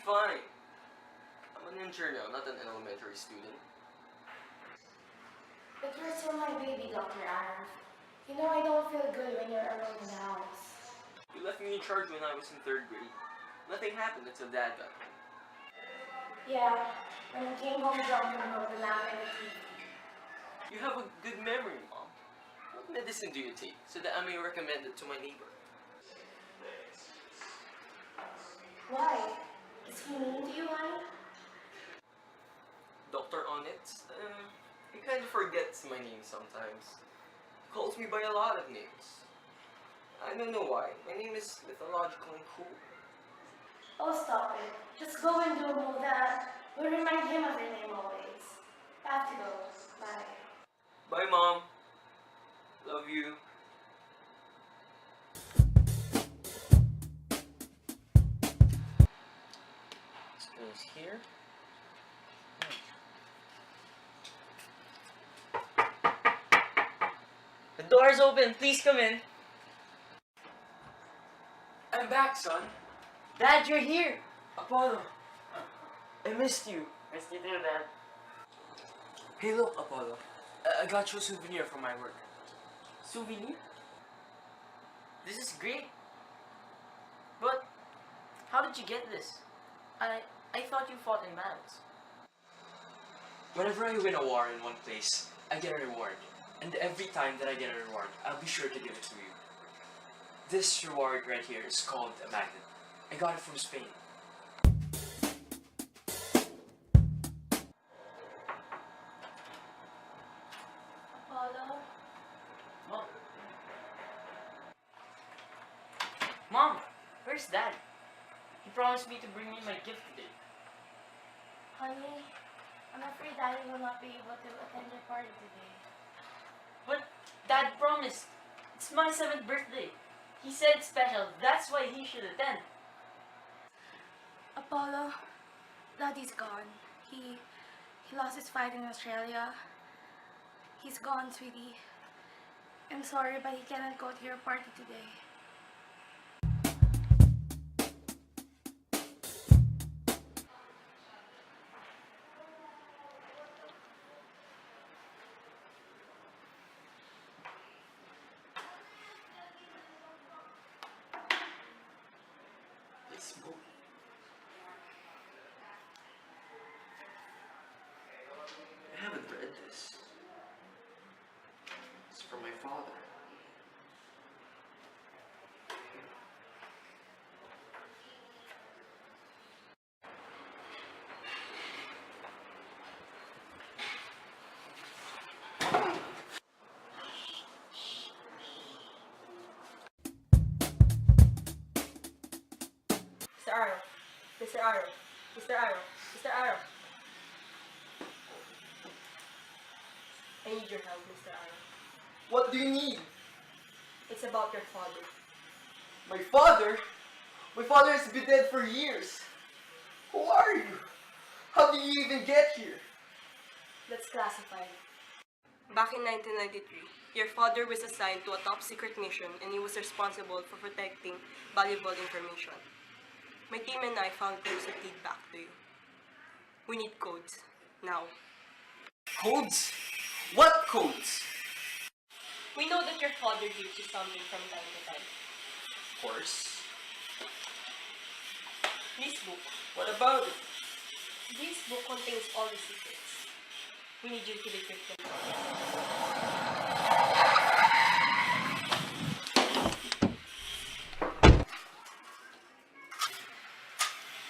fine. I'm an intern now, not an elementary student. But you're still my baby, Dr. Arif. You know I don't feel good when you're alone in the house. You left me in charge when I was in 3rd grade. Nothing happened until Dad got home. Yeah, when I came home drunk from the lamp and the TV. You have a good memory, Mom. What medicine do you take so that I may recommend it to my neighbor? Why? Is he mean to you, honey? Dr. Onnit? He kind of forgets my name sometimes. Calls me by a lot of names. I don't know why. My name is mythological and cool. Oh, stop it. Just go and do a move that will remind him of your name always. I have to go. Bye. Bye, Mom. Love you. This goes here. The door's open. Please come in. I'm back, son. Dad, you're here. Apollo. I missed you. Missed you too, Dad. Hey, look, Apollo. I got you a souvenir from my work. Souvenir? This is great. But how did you get this? I thought you fought in battles. Whenever I win a war in one place, I get a reward. And every time that I get a reward, I'll be sure to give it to you. This reward right here is called a magnet. I got it from Spain. Apollo? Mom. Mom, where's Dad? He promised me to bring me my gift today. Honey, I'm afraid Daddy will not be able to attend your party today. But Dad promised. It's my 7th birthday. He said it's special. That's why he should attend. Apollo, Daddy's gone. He lost his fight in Australia. He's gone, sweetie. I'm sorry, but he cannot go to your party today. This book. I haven't read this. It's from my father. Mr. Arrow. Mr. Arrow. Mr. Arrow. Mr. Arrow. I need your help, Mr. Arrow. What do you need? It's about your father. My father? My father has been dead for years. Who are you? How did you even get here? That's classified. Back in 1993, your father was assigned to a top secret mission and he was responsible for protecting valuable information. My team and I found clues that lead back to you. We need codes. Now. Codes? What codes? We know that your father gives you something from time to time. Of course. This book. What about it? This book contains all the secrets. We need you to decrypt them.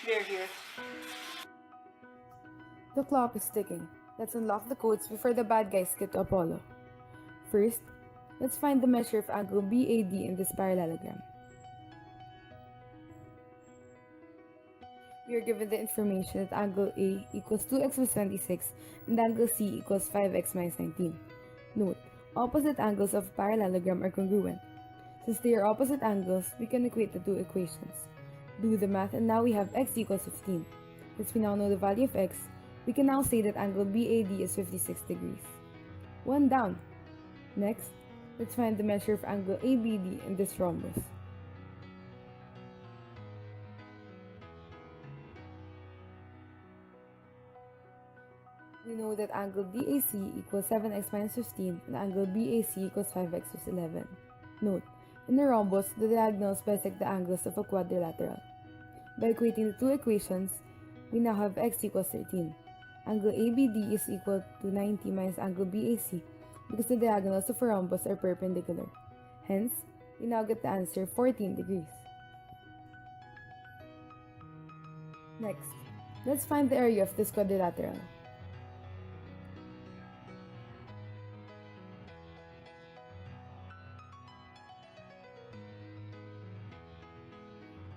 They're here. The clock is ticking. Let's unlock the codes before the bad guys get to Apollo. First, let's find the measure of angle BAD in this parallelogram. We are given the information that angle A equals 2x plus 26 and angle C equals 5x minus 19. Note, opposite angles of a parallelogram are congruent. Since they are opposite angles, we can equate the two equations. Do the math and now we have x equals 15. Since we now know the value of x, we can now say that angle BAD is 56 degrees. One down. Next, let's find the measure of angle ABD in this rhombus. We know that angle BAC equals 7x minus 15 and angle BAC equals 5x plus 11. Note, in a rhombus, the diagonals bisect the angles of a quadrilateral. By equating the two equations, we now have x equals 13. Angle ABD is equal to 90 minus angle BAC because the diagonals of a rhombus are perpendicular. Hence, we now get the answer 14 degrees. Next, let's find the area of this quadrilateral.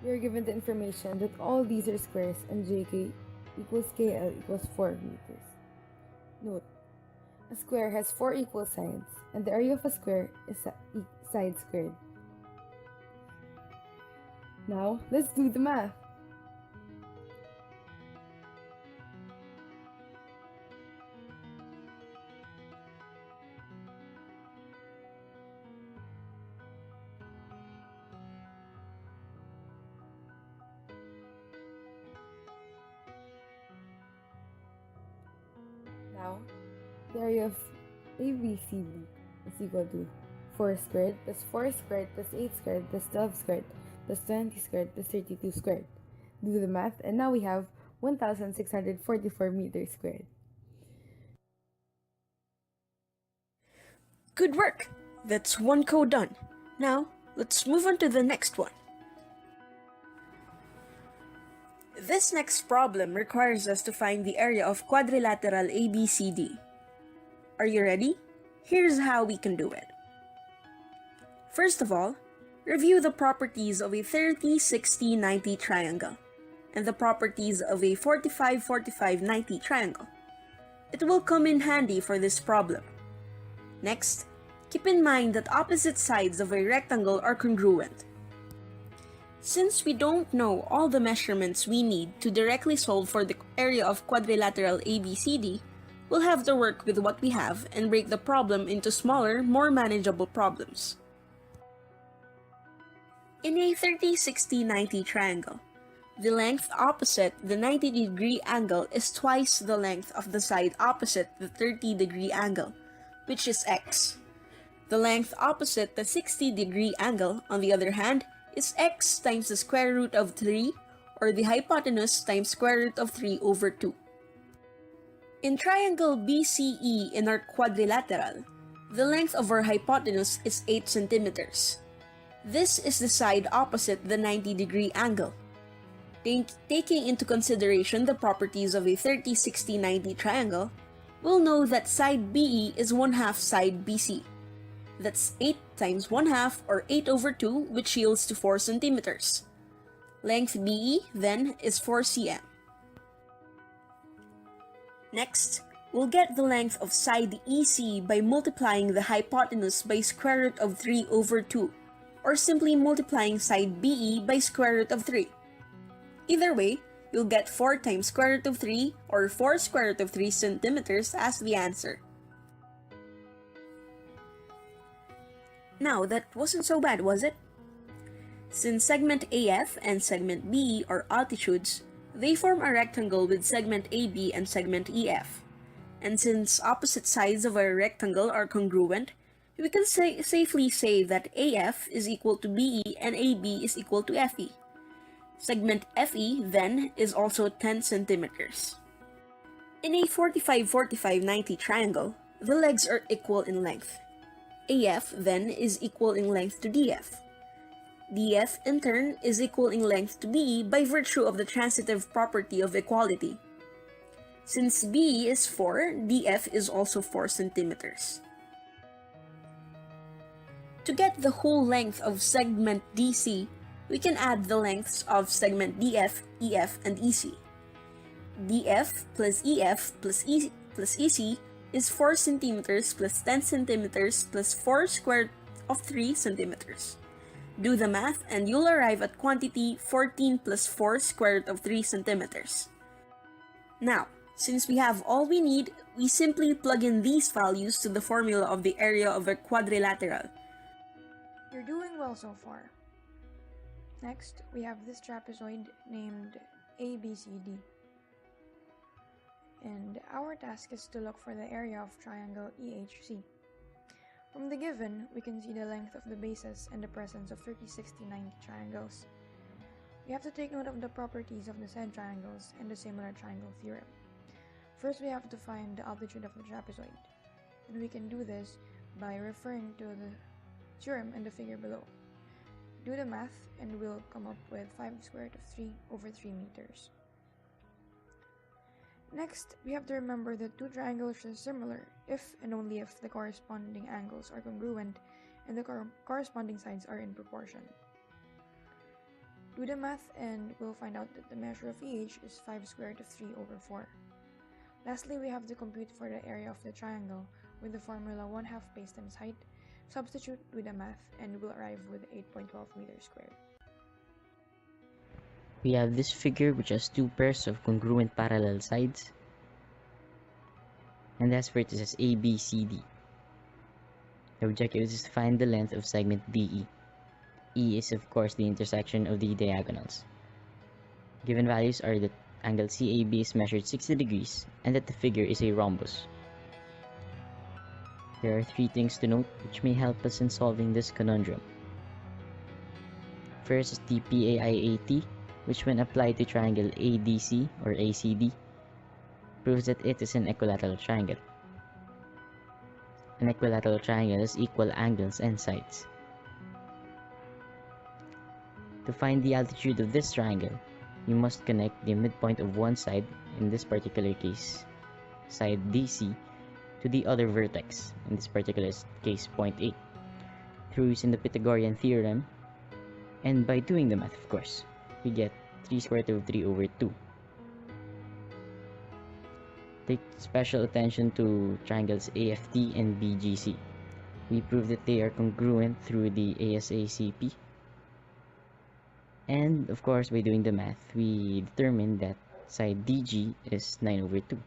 We are given the information that all these are squares and JK equals KL equals 4 meters. Note, a square has 4 equal sides, and the area of a square is side squared. Now, let's do the math. Now, the area of ABCD is equal to 4 squared plus 4 squared plus 8 squared plus 12 squared plus 20 squared plus 32 squared. Do the math, and now we have 1,644 meters squared. Good work! That's one code done. Now, let's move on to the next one. This next problem requires us to find the area of quadrilateral ABCD. Are you ready? Here's how we can do it. First of all, review the properties of a 30-60-90 triangle and the properties of a 45-45-90 triangle. It will come in handy for this problem. Next, keep in mind that opposite sides of a rectangle are congruent. Since we don't know all the measurements we need to directly solve for the area of quadrilateral ABCD, we'll have to work with what we have and break the problem into smaller, more manageable problems. In a 30-60-90 triangle, the length opposite the 90-degree angle is twice the length of the side opposite the 30-degree angle, which is x. The length opposite the 60-degree angle, on the other hand, is x times the square root of 3, or the hypotenuse times square root of 3 over 2. In triangle BCE in our quadrilateral, the length of our hypotenuse is 8 centimeters. This is the side opposite the 90-degree angle. Taking into consideration the properties of a 30-60-90 triangle, we'll know that side BE is 1/2 side BC. That's 8 times 1/2, or 8 over 2, which yields to 4 centimeters. Length BE, then, is 4 cm. Next, we'll get the length of side EC by multiplying the hypotenuse by square root of 3 over 2, or simply multiplying side BE by square root of 3. Either way, you'll get 4 times square root of 3, or 4 square root of 3 centimeters as the answer. Now, that wasn't so bad, was it? Since segment AF and segment BE are altitudes, they form a rectangle with segment AB and segment EF. And since opposite sides of a rectangle are congruent, we can safely say that AF is equal to BE and AB is equal to FE. Segment FE, then, is also 10 centimeters. In a 45-45-90 triangle, the legs are equal in length. AF, then, is equal in length to DF. DF, in turn, is equal in length to BE by virtue of the transitive property of equality. Since BE is 4, DF is also 4 centimeters. To get the whole length of segment DC, we can add the lengths of segment DF, EF, and EC. DF plus EF plus EC is 4 centimeters plus 10 centimeters plus 4 squared of 3 centimeters. Do the math and you'll arrive at quantity 14 plus 4 squared of 3 centimeters. Now, since we have all we need, we simply plug in these values to the formula of the area of a quadrilateral. You're doing well so far. Next, we have this trapezoid named ABCD. and our task is to look for the area of triangle EHC. From the given, we can see the length of the bases and the presence of 30, 60, 90 triangles. We have to take note of the properties of the said triangles and the similar triangle theorem. First, we have to find the altitude of the trapezoid, and we can do this by referring to the theorem in the figure below. Do the math and we'll come up with 5 squared of 3 over 3 meters. Next, we have to remember that two triangles are similar if and only if the corresponding angles are congruent and the corresponding sides are in proportion. Do the math and we'll find out that the measure of EH is 5 squared of 3 over 4. Lastly, we have to compute for the area of the triangle with the formula 1/2 base times height. Substitute with the math and we'll arrive with 8.12 meters squared. We have this figure which has two pairs of congruent parallel sides and has vertices A, B, C, D. The objective is to find the length of segment DE. E is of course the intersection of the diagonals. Given values are that angle CAB is measured 60 degrees and that the figure is a rhombus. There are 3 things to note which may help us in solving this conundrum. First is the PAIAT, which when applied to triangle ADC or ACD, proves that it is an equilateral triangle. An equilateral triangle has equal angles and sides. To find the altitude of this triangle, you must connect the midpoint of one side, in this particular case, side DC, to the other vertex, in this particular case point A, through using the Pythagorean theorem, and by doing the math of course, we get 3 squared root of 3 over 2. Take special attention to triangles AFT and BGC. We prove that they are congruent through the ASACP. And of course, by doing the math, we determine that side DG is 9 over 2.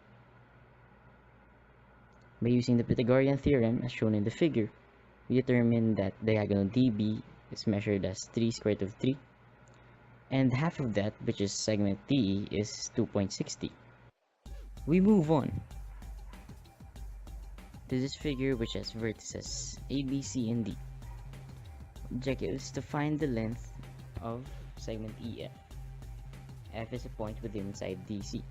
By using the Pythagorean theorem as shown in the figure, we determine that diagonal DB is measured as 3 squared root of 3, and half of that, which is segment DE, is 2.60. We move on to this figure which has vertices A, B, C, and D. Objective is to find the length of segment EF. F is a point within side DC.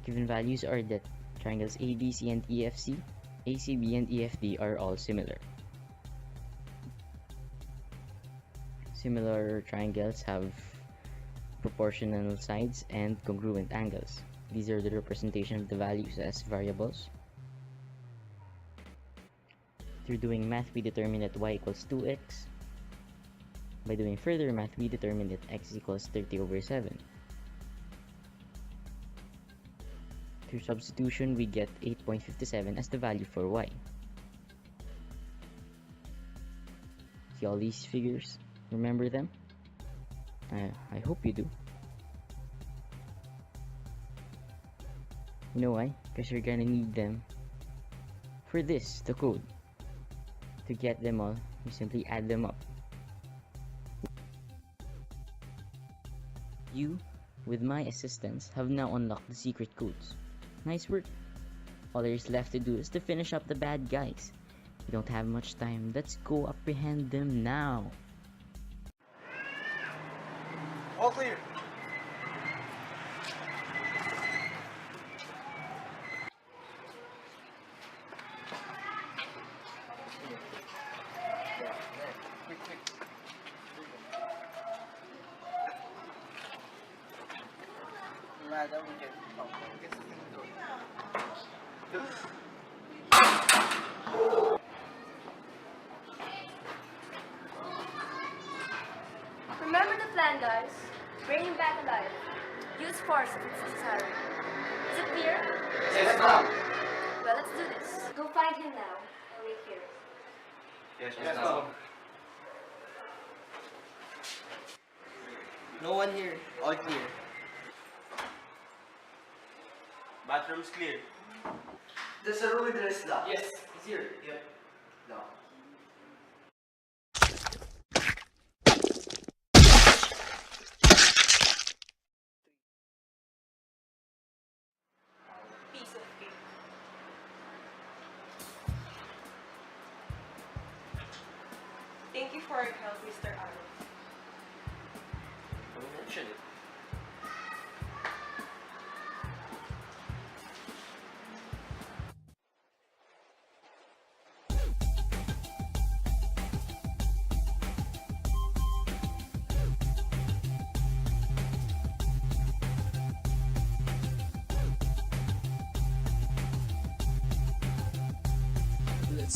Given values are that triangles ADC and EFC, ACB and EFD are all similar. Similar triangles have proportional sides and congruent angles. These are the representation of the values as variables. Through doing math, we determine that y equals 2x. By doing further math, we determine that x equals 30 over 7. Through substitution, we get 8.57 as the value for y. See all these figures? Remember them? I hope you do. You know why? Because you're gonna need them for this, the code. To get them all, you simply add them up. You, with my assistance, have now unlocked the secret codes. Nice work. All there is left to do is to finish up the bad guys. We don't have much time. Let's go apprehend them now. All clear. Madam, we get Remember the plan, guys. Bring him back alive. Use force if it's necessary. Is it clear? Yes, ma'am. Well, let's do this. Go find him now. I'll wait here. Yes, ma'am. No one here. All clear. Bathroom's clear. There's a room with the lock. Yes, it's here. Yep. No.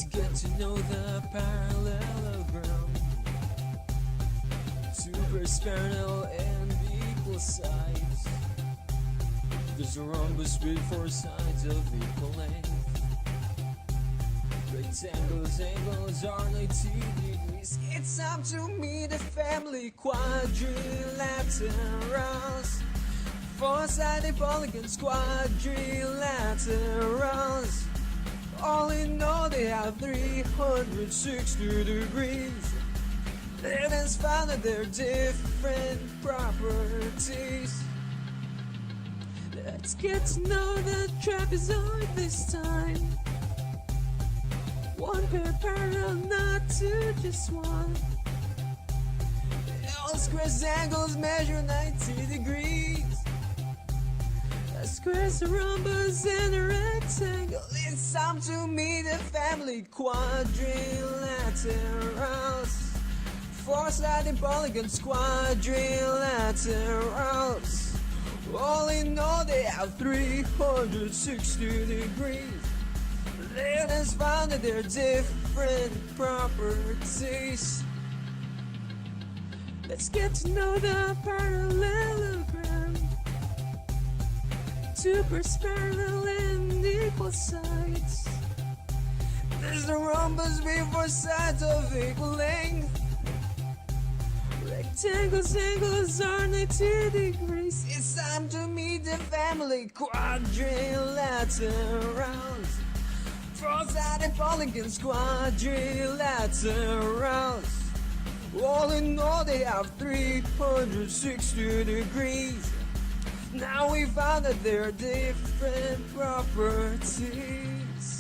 Let's get to know the parallelogram. Super-spiral and equal sides. There's a rhombus with 4 sides of equal length. Rectangles, angles are 90 degrees. It's time to meet the family quadrilaterals. 4-sided polygons, quadrilaterals. All in all, they have 360 degrees. It is found that they're different properties. Let's get to know the trapezoid this time. 1 pair parallel, not 2, just 1. All squares angles measure 90 degrees. A square's a rhombus and a rectangle. It's time to meet the family quadrilaterals. 4-sided polygons, quadrilaterals. All in all, they have 360 degrees. It is found that they're different properties. Let's get to know the parallelogram. Super-spiral and equal sides. There's the rhombus with 4 sides of equal length. Rectangles, angles are 90 degrees. It's time to meet the family quadrilaterals. 4-sided polygons, quadrilaterals. All in all, they have 360 degrees. Now we found that there are different properties.